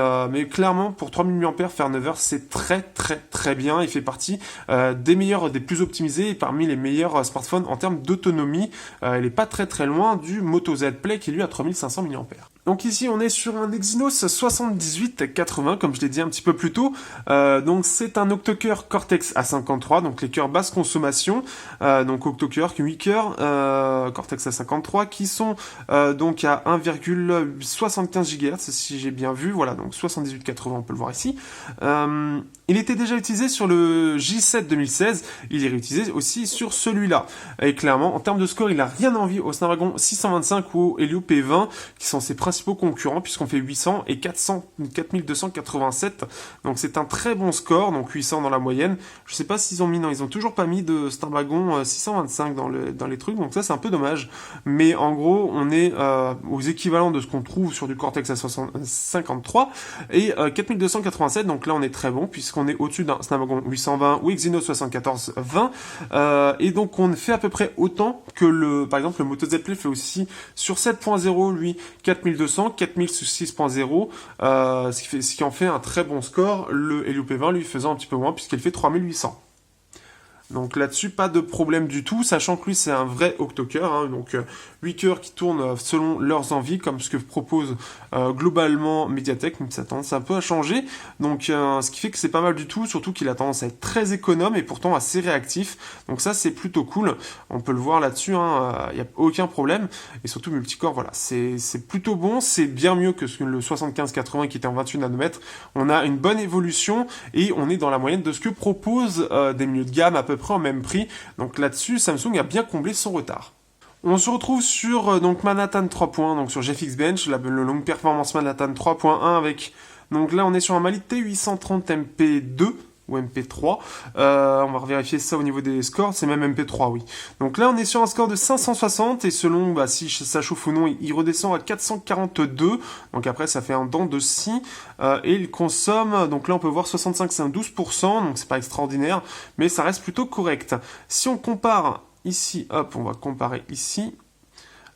S1: clairement, pour 3000 mAh, faire 9 heures, c'est très très très bien. Il fait partie des meilleurs, des plus optimisés, et parmi les meilleurs smartphones en termes d'autonomie. Il est pas très très loin du Moto Z Play qui lui a 3500 mAh. Donc ici on est sur un Exynos 7880, comme je l'ai dit un petit peu plus tôt. Donc c'est un octo-cœur Cortex A53, donc les cœurs basse consommation. Donc octo-cœur 8 cœurs Cortex A53 qui sont donc à 1,75 GHz si j'ai bien vu. Voilà, donc 7880, on peut le voir ici. Il était déjà utilisé sur le J7 2016, il est réutilisé aussi sur celui-là. Et clairement, en termes de score, il n'a rien envie au Snapdragon 625 ou au Helio P20, qui sont ses principaux concurrents, puisqu'on fait 800 et 4287. Donc c'est un très bon score, donc 800 dans la moyenne. Je sais pas s'ils ont mis, non, ils ont toujours pas mis de Snapdragon 625 dans les trucs, donc ça c'est un peu dommage. Mais en gros, on est aux équivalents de ce qu'on trouve sur du Cortex A53 et 4287, donc là on est très bon, puisqu'on est au-dessus d'un Snapdragon 820 ou Exynos 7420, et donc on fait à peu près autant que par exemple le Moto Z Play fait aussi sur 7.0, lui 4200, 4006.0, ce qui en fait un très bon score. Le Helio P20 lui faisant un petit peu moins, puisqu'il fait 3800. Donc là-dessus, pas de problème du tout, sachant que lui, c'est un vrai octo-cœur, hein, donc 8 cœurs qui tournent selon leurs envies, comme ce que propose globalement Mediatek, mais ça a tendance un peu à changer, donc ce qui fait que c'est pas mal du tout, surtout qu'il a tendance à être très économe et pourtant assez réactif, donc ça c'est plutôt cool, on peut le voir là-dessus, il n'y a aucun problème, et surtout multicore, voilà, c'est plutôt bon, c'est bien mieux que le 7580 qui était en 28 nanomètres, on a une bonne évolution, et on est dans la moyenne de ce que proposent des milieux de gamme à peu près en même prix, donc là-dessus Samsung a bien comblé son retard. On se retrouve sur donc Manhattan 3 points, donc sur GFX Bench, le longue performance Manhattan 3.1 avec... Donc là on est sur un Mali T830 MP2 ou MP3. On va vérifier ça au niveau des scores, c'est même MP3, oui. Donc là on est sur un score de 560 et selon si ça chauffe ou non, il redescend à 442. Donc après ça fait un dent de scie et il consomme, donc là on peut voir 65, c'est un 12%, donc c'est pas extraordinaire, mais ça reste plutôt correct. Si on compare... Ici, hop, on va comparer ici.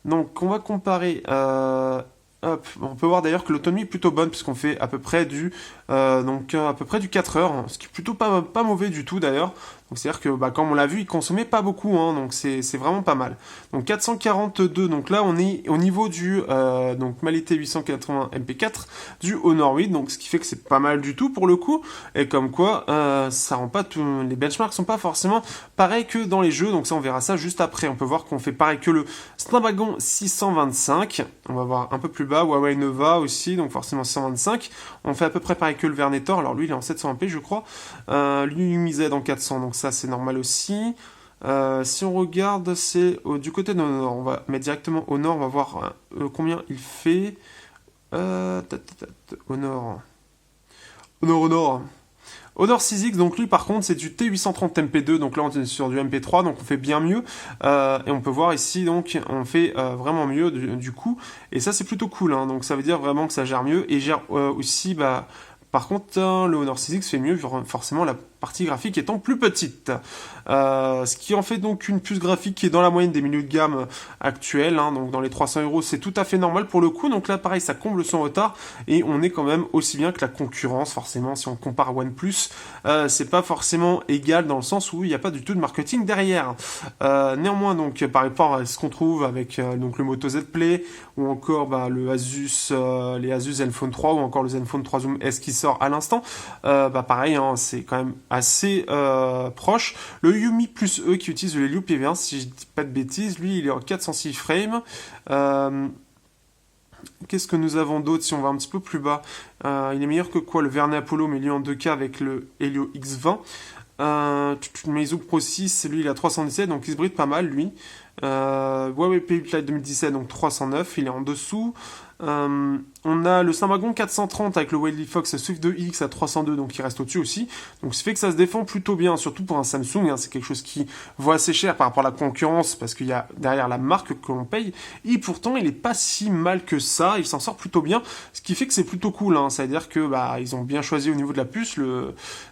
S1: Donc, on va comparer... hop, on peut voir d'ailleurs que l'autonomie est plutôt bonne puisqu'on fait à peu près du 4 heures, ce qui est plutôt pas mauvais du tout d'ailleurs. Donc c'est-à-dire que comme on l'a vu, il consommait pas beaucoup, hein, donc c'est vraiment pas mal. Donc 442, donc là on est au niveau du donc Mali T880 MP4 du Honor 8, donc ce qui fait que c'est pas mal du tout pour le coup. Et comme quoi, ça rend pas les benchmarks sont pas forcément pareils que dans les jeux, donc ça on verra ça juste après. On peut voir qu'on fait pareil que le Snapdragon 625. On va voir un peu plus bas, Huawei Nova aussi, donc forcément 625. On fait à peu près pareil que le Vernetor, alors lui il est en 720p je crois. Lui il misait en 400, donc ça c'est normal aussi. Si on regarde, c'est du côté de Honor. On va mettre directement Honor, on va voir combien il fait. Honor. Honor 6X, donc lui par contre c'est du T830 MP2, donc là on est sur du MP3, donc on fait bien mieux. Et on peut voir ici, donc on fait vraiment mieux du coup. Et ça c'est plutôt cool, hein, donc ça veut dire vraiment que ça gère mieux. Et gère aussi, par contre, le Honor 6X fait mieux, forcément la partie graphique étant plus petite. Ce qui en fait donc une puce graphique qui est dans la moyenne des milieux de gamme actuels, hein, donc dans les 300 €, c'est tout à fait normal pour le coup. Donc là, pareil, ça comble son retard et on est quand même aussi bien que la concurrence. Forcément, si on compare à OnePlus, c'est pas forcément égal dans le sens où il n'y a pas du tout de marketing derrière. Néanmoins, donc par rapport à ce qu'on trouve avec donc le Moto Z Play ou encore le Asus, les Asus Zenfone 3 ou encore le Zenfone 3 Zoom S qui sort à l'instant, pareil, hein, c'est quand même assez proche. Le Yumi Plus E qui utilise le Helio PV1, si je dis pas de bêtises, lui il est en 406 frames. Qu'est-ce que nous avons d'autre si on va un petit peu plus bas? Il est meilleur que quoi? Le Verne Apollo, mais lui en 2K avec le Helio X20. Meizu Pro 6, lui il a 317, donc il se bride pas mal lui. Huawei P8 Lite 2017, donc 309, il est en dessous. On a le Snapdragon 430 avec le Wily Fox Swift 2X à 302, donc il reste au-dessus aussi. Donc ce fait que ça se défend plutôt bien, surtout pour un Samsung, hein, c'est quelque chose qui vaut assez cher par rapport à la concurrence, parce qu'il y a derrière la marque que l'on paye, et pourtant il est pas si mal que ça, il s'en sort plutôt bien, ce qui fait que c'est plutôt cool, hein, c'est-à-dire que ils ont bien choisi au niveau de la puce,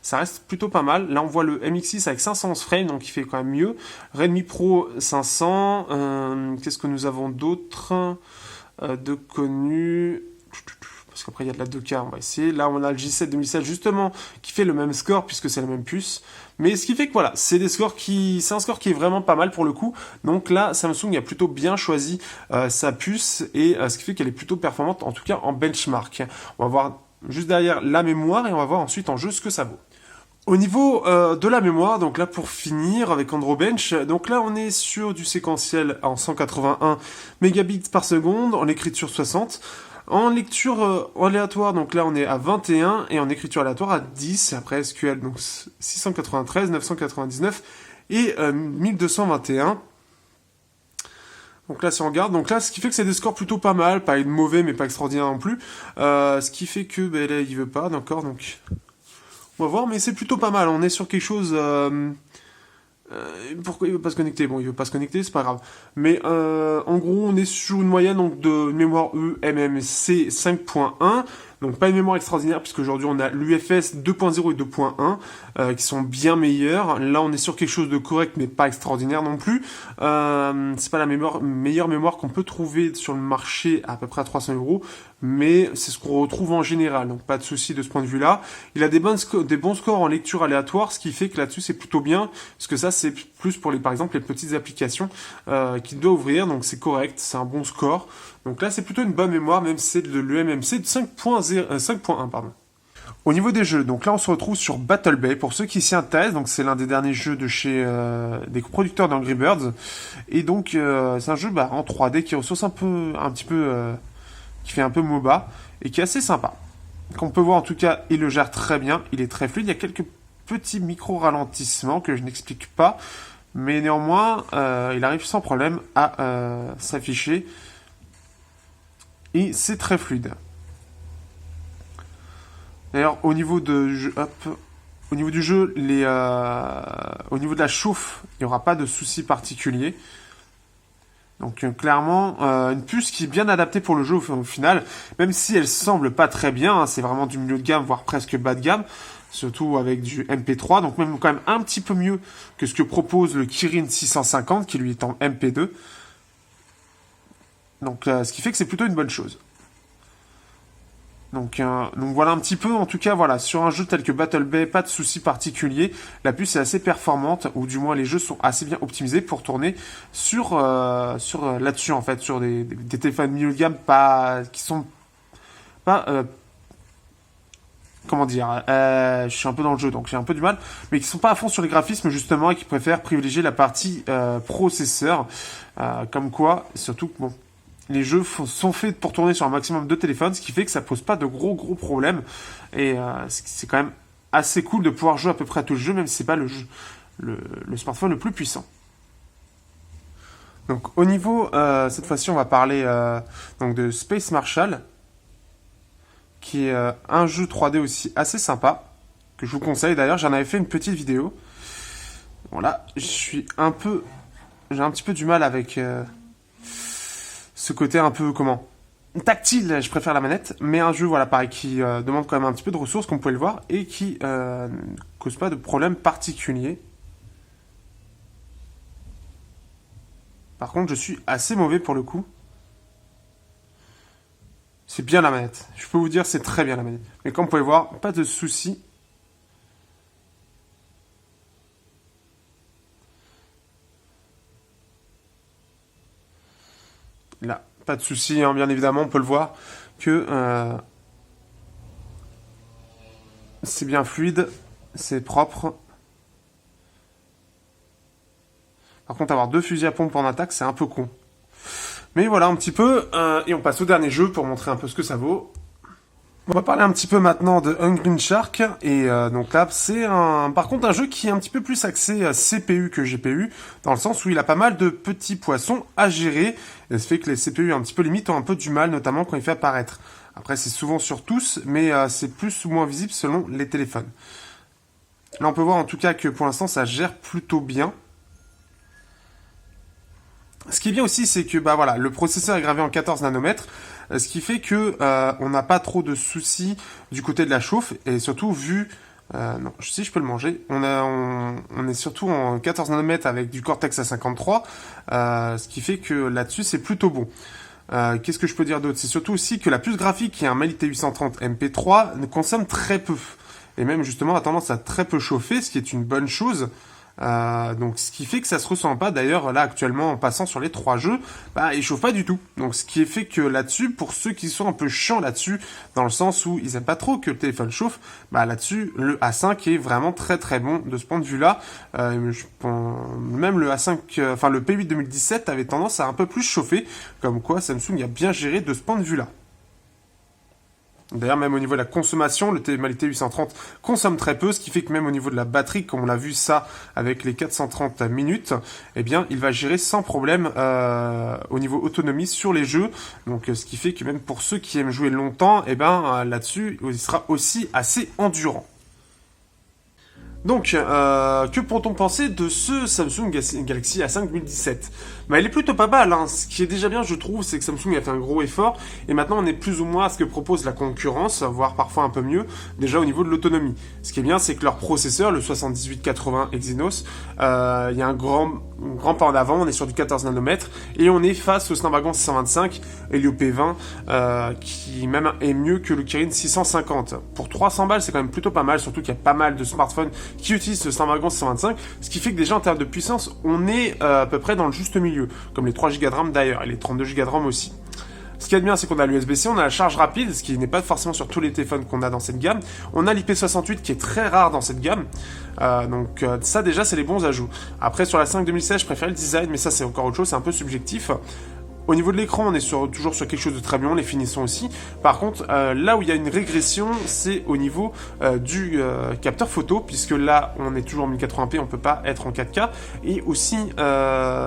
S1: ça reste plutôt pas mal. Là on voit le MX6 avec 511 frames, donc il fait quand même mieux. Redmi Pro 500, qu'est-ce que nous avons d'autre de connu, parce qu'après il y a de la 2K, on va essayer. Là on a le J7 2007 justement qui fait le même score puisque c'est la même puce, mais ce qui fait que voilà, c'est un score qui est vraiment pas mal pour le coup. Donc là Samsung a plutôt bien choisi sa puce et ce qui fait qu'elle est plutôt performante, en tout cas en benchmark. On va voir juste derrière la mémoire et on va voir ensuite en jeu ce que ça vaut. Au niveau de la mémoire, donc là pour finir avec Androbench, donc là on est sur du séquentiel en 181 mégabits par seconde, en écriture 60, en lecture aléatoire, donc là on est à 21 et en écriture aléatoire à 10, après SQL donc 693, 999 et 1221. Donc là si on regarde, donc là ce qui fait que c'est des scores plutôt pas mal, pas mauvais mais pas extraordinaire non plus, ce qui fait que là il veut pas, d'accord, donc... On va voir, mais c'est plutôt pas mal. On est sur quelque chose... pourquoi il veut pas se connecter? Bon, il veut pas se connecter, c'est pas grave. Mais en gros, on est sur une moyenne donc, de mémoire eMMC 5.1. Donc pas une mémoire extraordinaire, puisqu'aujourd'hui on a l'UFS 2.0 et 2.1 qui sont bien meilleurs. Là on est sur quelque chose de correct, mais pas extraordinaire non plus. C'est pas la meilleure mémoire qu'on peut trouver sur le marché à peu près à 300 €, mais c'est ce qu'on retrouve en général, donc pas de souci de ce point de vue-là. Il a des bons scores en lecture aléatoire, ce qui fait que là-dessus c'est plutôt bien, parce que ça c'est plus pour par exemple les petites applications qu'il doit ouvrir, donc c'est correct, c'est un bon score. Donc là c'est plutôt une bonne mémoire, même si c'est de l'eMMC de 5.1, pardon. Au niveau des jeux, donc là on se retrouve sur Battle Bay, pour ceux qui s'y intéressent, donc c'est l'un des derniers jeux de chez des producteurs d'Angry Birds, et donc c'est un jeu en 3D qui ressource qui fait un peu MOBA, et qui est assez sympa. Qu'on peut voir en tout cas, il le gère très bien, il est très fluide, il y a quelques petits micro-ralentissements que je n'explique pas, mais néanmoins, il arrive sans problème à s'afficher. Et c'est très fluide. D'ailleurs, au niveau du jeu, au niveau de la chauffe, il n'y aura pas de souci particulier. Donc clairement, une puce qui est bien adaptée pour le jeu au final, même si elle semble pas très bien, hein, c'est vraiment du milieu de gamme, voire presque bas de gamme, surtout avec du MP3, donc même quand même un petit peu mieux que ce que propose le Kirin 650, qui lui est en MP2. Donc ce qui fait que c'est plutôt une bonne chose. Donc voilà un petit peu, en tout cas, voilà, sur un jeu tel que Battle Bay, pas de souci particulier. La puce est assez performante, ou du moins les jeux sont assez bien optimisés pour tourner sur là-dessus, en fait, sur des téléphones milieu de gamme qui sont pas... comment dire, je suis un peu dans le jeu, donc j'ai un peu du mal, mais qui sont pas à fond sur les graphismes, justement, et qui préfèrent privilégier la partie processeur. Comme quoi, surtout que, bon, les jeux sont faits pour tourner sur un maximum de téléphones, ce qui fait que ça pose pas de gros problèmes. Et c'est quand même assez cool de pouvoir jouer à peu près à tout le jeu, même si c'est pas le smartphone le plus puissant. Donc au niveau, cette fois-ci on va parler donc de Space Marshal, qui est un jeu 3D aussi assez sympa, que je vous conseille. D'ailleurs j'en avais fait une petite vidéo. Bon là, j'ai un petit peu du mal avec... ce côté un peu, tactile, je préfère la manette, mais un jeu, voilà, pareil, qui demande quand même un petit peu de ressources, comme vous pouvez le voir, et qui ne cause pas de problème particulier. Par contre, je suis assez mauvais pour le coup. C'est bien la manette. Je peux vous dire, c'est très bien la manette. Mais comme vous pouvez le voir, pas de soucis. Là, pas de souci, hein, bien évidemment, on peut le voir que c'est bien fluide, c'est propre. Par contre, avoir deux fusils à pompe en attaque, c'est un peu con. Mais voilà un petit peu, et on passe au dernier jeu pour montrer un peu ce que ça vaut. On va parler un petit peu maintenant de Hungry Shark, et donc là, c'est par contre un jeu qui est un petit peu plus axé CPU que GPU, dans le sens où il a pas mal de petits poissons à gérer, et ce fait que les CPU un petit peu limites ont un peu du mal, notamment quand il fait apparaître. Après, c'est souvent sur tous, mais c'est plus ou moins visible selon les téléphones. Là, on peut voir en tout cas que pour l'instant, ça gère plutôt bien. Ce qui est bien aussi, c'est que voilà, le processeur est gravé en 14 nanomètres, ce qui fait que on n'a pas trop de soucis du côté de la chauffe, et surtout vu... non, si je peux le manger, on est surtout en 14 nanomètres avec du Cortex A53, ce qui fait que là-dessus c'est plutôt bon. Qu'est-ce que je peux dire d'autre? C'est surtout aussi que la puce graphique, qui est un Mali T830 MP3, ne consomme très peu, et même justement a tendance à très peu chauffer, ce qui est une bonne chose. Donc ce qui fait que ça se ressent pas. D'ailleurs là actuellement, en passant sur les 3 jeux, il chauffe pas du tout. Donc ce qui fait que là-dessus, pour ceux qui sont un peu chiants là-dessus, dans le sens où ils aiment pas trop que le téléphone chauffe, là-dessus le A5 est vraiment très très bon de ce point de vue-là. Même le A5, le P8 2017 avait tendance à un peu plus chauffer, comme quoi Samsung a bien géré de ce point de vue-là. D'ailleurs, même au niveau de la consommation, le Mali T830 consomme très peu, ce qui fait que même au niveau de la batterie, comme on l'a vu ça avec les 430 minutes, eh bien, il va gérer sans problème au niveau autonomie sur les jeux. Donc, ce qui fait que même pour ceux qui aiment jouer longtemps, là-dessus, il sera aussi assez endurant. Donc, que pourrait-on penser de ce Samsung Galaxy A5 2017 Il est plutôt pas mal, hein. Ce qui est déjà bien, je trouve, c'est que Samsung a fait un gros effort, et maintenant on est plus ou moins à ce que propose la concurrence, voire parfois un peu mieux, déjà au niveau de l'autonomie. Ce qui est bien, c'est que leur processeur, le 7880 Exynos, il y a un grand pas en avant, on est sur du 14 nanomètres, et on est face au Snapdragon 625 Helio P20, qui même est mieux que le Kirin 650. Pour 300 balles, c'est quand même plutôt pas mal, surtout qu'il y a pas mal de smartphones qui utilise ce Snapdragon 625, ce qui fait que déjà en termes de puissance, on est à peu près dans le juste milieu, comme les 3 Go de RAM d'ailleurs, et les 32 Go de RAM aussi. Ce qui est bien, c'est qu'on a l'USB-C, on a la charge rapide, ce qui n'est pas forcément sur tous les téléphones qu'on a dans cette gamme. On a l'IP68 qui est très rare dans cette gamme, donc ça déjà c'est les bons ajouts. Après sur la 5 2016, je préfère le design, mais ça c'est encore autre chose, c'est un peu subjectif. Au niveau de l'écran, on est toujours sur quelque chose de très bien, les finitions aussi. Par contre, là où il y a une régression, c'est au niveau du capteur photo, puisque là, on est toujours en 1080p, on peut pas être en 4K. Et aussi,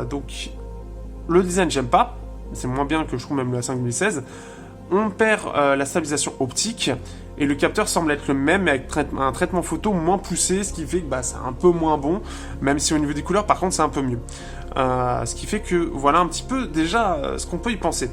S1: donc, le design, j'aime pas. C'est moins bien que je trouve même le A5 2016. On perd la stabilisation optique. Et le capteur semble être le même, mais avec un traitement photo moins poussé, ce qui fait que bah, c'est un peu moins bon, même si au niveau des couleurs, par contre, c'est un peu mieux. Ce qui fait que, voilà un petit peu déjà ce qu'on peut y penser.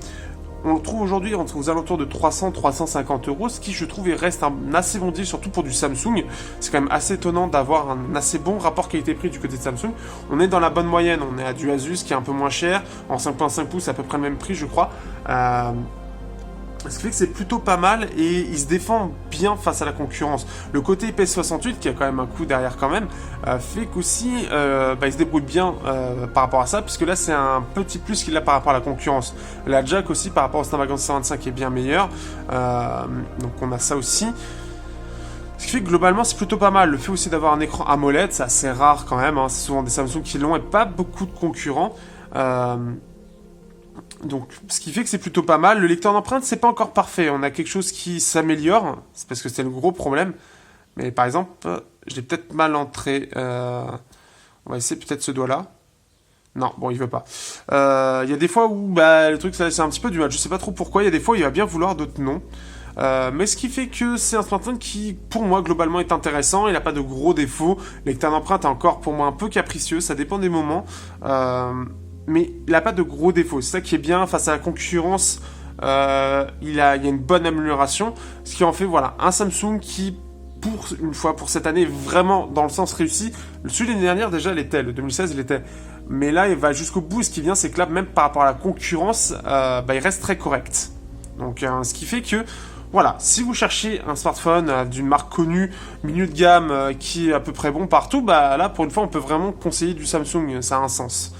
S1: On le trouve aujourd'hui aux alentours de 300-350 euros, ce qui, je trouve, reste un assez bon deal, surtout pour du Samsung. C'est quand même assez étonnant d'avoir un assez bon rapport qualité-prix du côté de Samsung. On est dans la bonne moyenne, on est à du Asus qui est un peu moins cher, en 5.5 pouces, à peu près le même prix, je crois. Ce qui fait que c'est plutôt pas mal et il se défend bien face à la concurrence. Le côté IP68, qui a quand même un coup derrière quand même, fait qu'aussi il se débrouille bien par rapport à ça, puisque là c'est un petit plus qu'il a par rapport à la concurrence. La jack aussi par rapport au Snapdragon 625 est bien meilleure, donc on a ça aussi. Ce qui fait que globalement c'est plutôt pas mal. Le fait aussi d'avoir un écran AMOLED, c'est assez rare quand même, hein. C'est souvent des Samsung qui l'ont et pas beaucoup de concurrents. Donc, ce qui fait que c'est plutôt pas mal. Le lecteur d'empreintes, c'est pas encore parfait. On a quelque chose qui s'améliore. C'est parce que c'est le gros problème. Mais par exemple, je l'ai peut-être mal entré. On va essayer peut-être ce doigt-là. Non, bon, il veut pas. Il y a des fois où le truc, ça laisse un petit peu du mal. Je sais pas trop pourquoi. Il y a des fois où il va bien vouloir, d'autres non. Mais ce qui fait que c'est un smartphone qui, pour moi, globalement, est intéressant. Il n'a pas de gros défauts. Le lecteur d'empreintes est encore, pour moi, un peu capricieux. Ça dépend des moments. Mais il n'a pas de gros défauts. C'est ça qui est bien face à la concurrence. Il y a une bonne amélioration. Ce qui en fait, voilà, un Samsung qui, pour une fois, pour cette année, est vraiment dans le sens réussi. Celui de l'année dernière, déjà, l'était. Le 2016, l'était. Mais là, il va jusqu'au bout. Ce qui vient, c'est que là, même par rapport à la concurrence, il reste très correct. Donc, ce qui fait que, voilà, si vous cherchez un smartphone d'une marque connue, milieu de gamme, qui est à peu près bon partout, là, pour une fois, on peut vraiment conseiller du Samsung. Ça a un sens.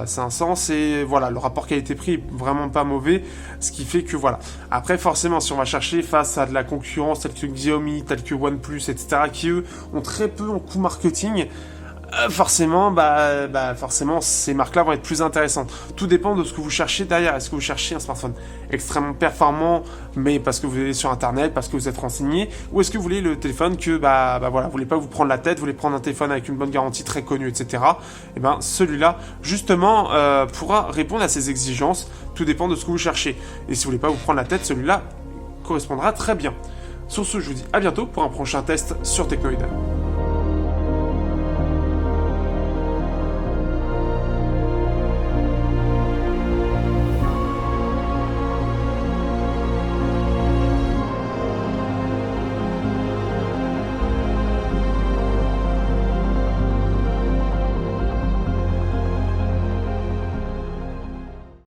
S1: C'est un sens et voilà, le rapport qualité-prix est vraiment pas mauvais, ce qui fait que voilà. Après, forcément, si on va chercher face à de la concurrence telle que Xiaomi, telle que OnePlus, etc., qui eux ont très peu en coût marketing, forcément, forcément, ces marques-là vont être plus intéressantes. Tout dépend de ce que vous cherchez derrière. Est-ce que vous cherchez un smartphone extrêmement performant, mais parce que vous allez sur Internet, parce que vous êtes renseigné, ou est-ce que vous voulez le téléphone que, vous voulez pas vous prendre la tête, vous voulez prendre un téléphone avec une bonne garantie très connue, etc. Et celui-là, justement, pourra répondre à ces exigences. Tout dépend de ce que vous cherchez. Et si vous voulez pas vous prendre la tête, celui-là correspondra très bien. Sur ce, je vous dis à bientôt pour un prochain test sur Technoid.